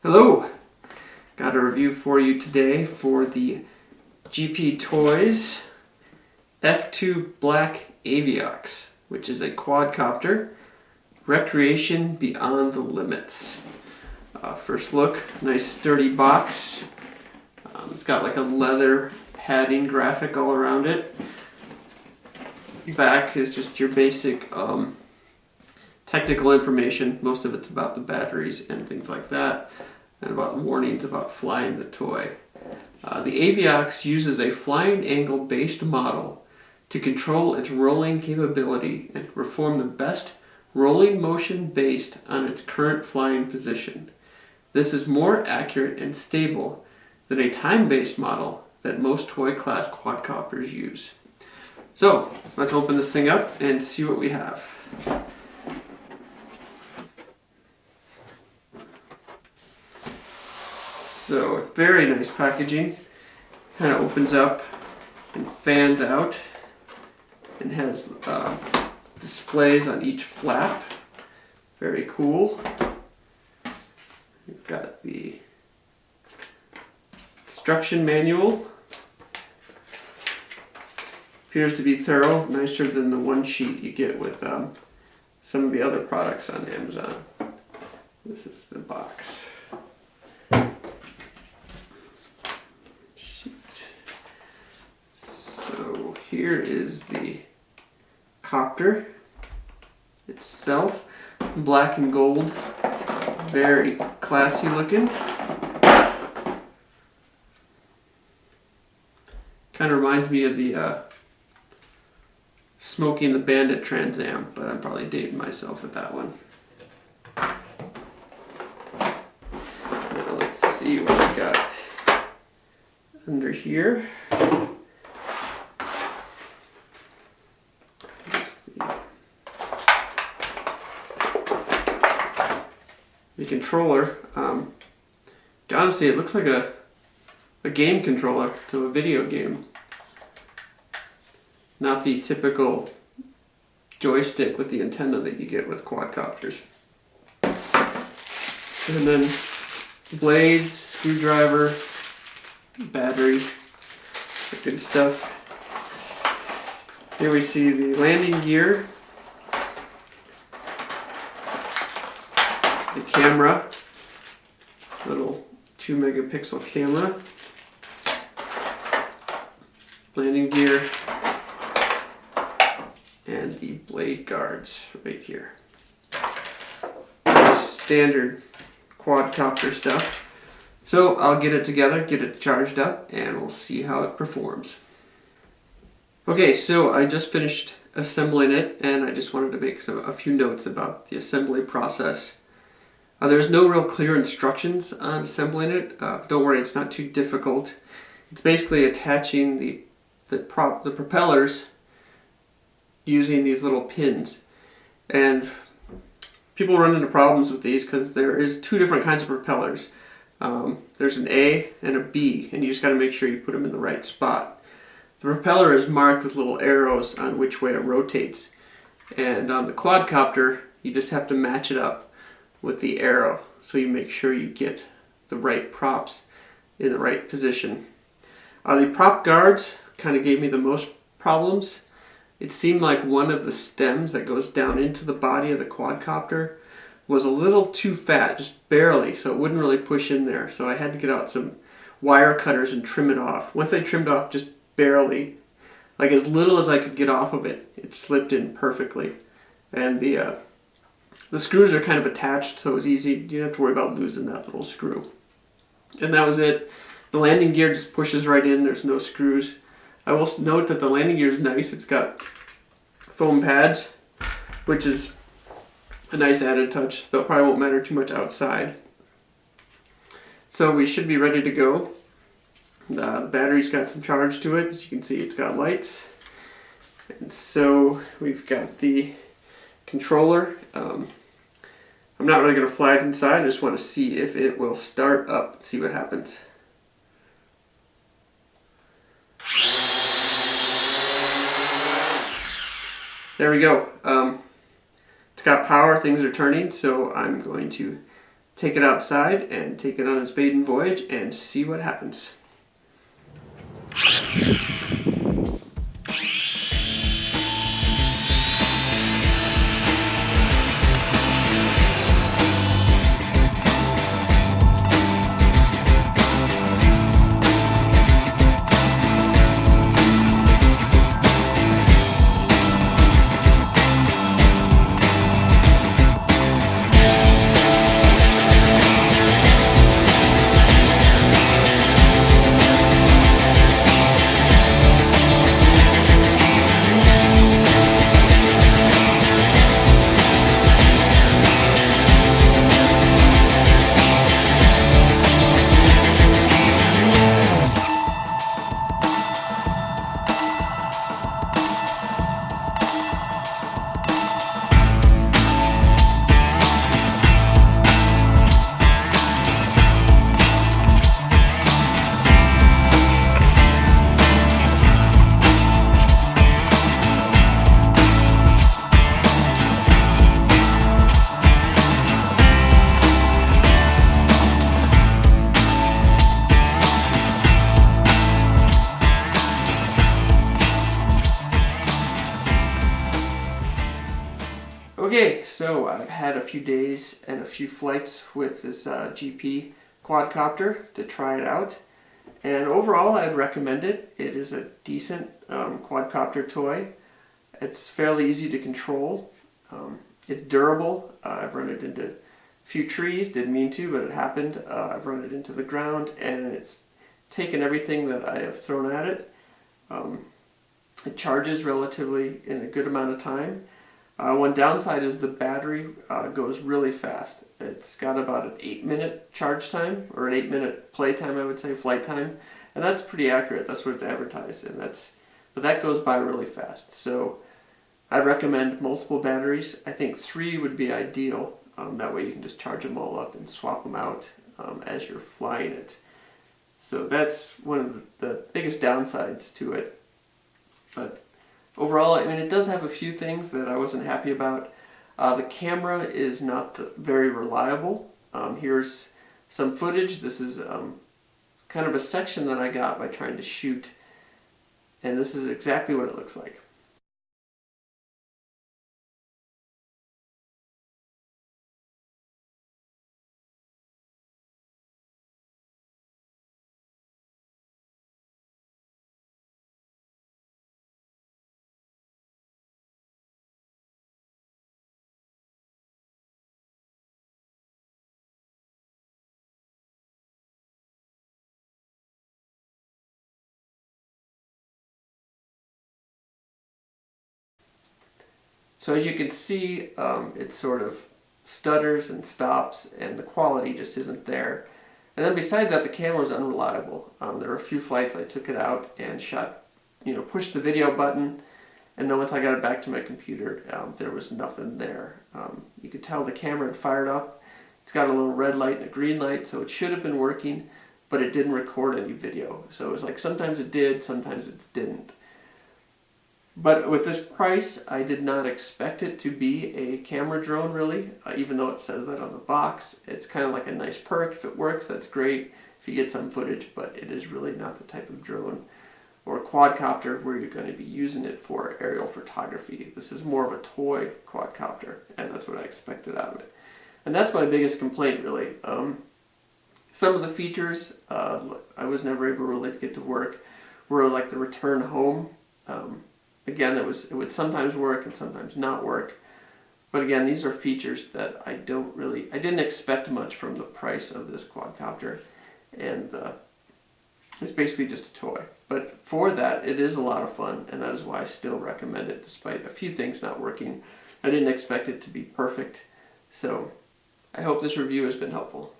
Hello! Got a review for you today for the GP Toys F2 Black Aviax, which is a quadcopter, recreation beyond the limits. First look, nice sturdy box. It's got like a leather padding graphic all around it. Back is just your basic technical information. Most of it's about the batteries and things like that, and about warnings about flying the toy. The Aviax uses a flying angle based model to control its rolling capability and perform the best rolling motion based on its current flying position. This is more accurate and stable than a time-based model that most toy class quadcopters use. So let's open this thing up and see what we have. So very nice packaging, kind of opens up and fans out and has displays on each flap. Very cool. We've got the instruction manual. Appears to be thorough, nicer than the one sheet you get with some of the other products on Amazon. This is the box. Sheet. So here is the copter itself, black and gold, very classy looking. Kind of reminds me of the Smokey and the Bandit Trans Am, but I'm probably dating myself with that one. Now let's see what we got under here. The controller. Honestly, it looks like a game controller to a video game. Not the typical joystick with the antenna that you get with quadcopters. And then blades, screwdriver, battery, good stuff. Here we see the landing gear, the camera, little 2 megapixel camera, landing gear, and the blade guards right here. Standard quadcopter stuff. So I'll get it together, get it charged up, and we'll see how it performs. Okay, so I just finished assembling it, and I just wanted to make a few notes about the assembly process. There's no real clear instructions on assembling it. Don't worry, it's not too difficult. It's basically attaching the propellers using these little pins. And people run into problems with these because there is two different kinds of propellers. There's an A and a B, and you just got to make sure you put them in the right spot. The propeller is marked with little arrows on which way it rotates. And on the quadcopter, you just have to match it up with the arrow, so you make sure you get the right props in the right position. The prop guards kind of gave me the most problems. It seemed like one of the stems that goes down into the body of the quadcopter was a little too fat, just barely, so it wouldn't really push in there. So I had to get out some wire cutters and trim it off. Once I trimmed off just barely, like as little as I could get off of it, it slipped in perfectly. And the screws are kind of attached, so it was easy. You didn't have to worry about losing that little screw. And that was it. The landing gear just pushes right in. There's no screws. I will note that the landing gear is nice. It's got foam pads, which is a nice added touch, though it probably won't matter too much outside. So we should be ready to go. The battery's got some charge to it. As you can see, it's got lights. And so we've got the controller. I'm not really going to fly it inside. I just want to see if it will start up, see what happens. There we go. It's got power, things are turning, so I'm going to take it outside and take it on its maiden voyage and see what happens. Okay, so I've had a few days and a few flights with this GP quadcopter to try it out, and overall I'd recommend it. It is a decent quadcopter toy. It's fairly easy to control. It's durable. I've run it into a few trees, didn't mean to, but it happened. I've run it into the ground, and it's taken everything that I have thrown at it. It charges relatively in a good amount of time. One downside is the battery goes really fast. It's got about an 8-minute charge time, or an 8-minute play time, I would say, flight time, and that's pretty accurate. That's what it's advertised, but that goes by really fast. So I recommend multiple batteries. I think 3 would be ideal. That way you can just charge them all up and swap them out as you're flying it. So that's one of the biggest downsides to it. But overall, I mean, it does have a few things that I wasn't happy about. The camera is not very reliable. Here's some footage. This is kind of a section that I got by trying to shoot, and this is exactly what it looks like. So as you can see, it sort of stutters and stops, and the quality just isn't there. And then besides that, the camera is unreliable. There were a few flights I took it out and shot, pushed the video button, and then once I got it back to my computer, there was nothing there. You could tell the camera had fired up. It's got a little red light and a green light, so it should have been working, but it didn't record any video. So it was like sometimes it did, sometimes it didn't. But with this price, I did not expect it to be a camera drone, really, even though it says that on the box. It's kind of like a nice perk. If it works, that's great if you get some footage, but it is really not the type of drone or quadcopter where you're going to be using it for aerial photography. This is more of a toy quadcopter, and that's what I expected out of it. And that's my biggest complaint, really. Some of the features I was never able really to get to work were like the return home. Again, it would sometimes work and sometimes not work. But again, these are features that I didn't expect much from the price of this quadcopter. And it's basically just a toy. But for that, it is a lot of fun, and that is why I still recommend it, despite a few things not working. I didn't expect it to be perfect. So I hope this review has been helpful.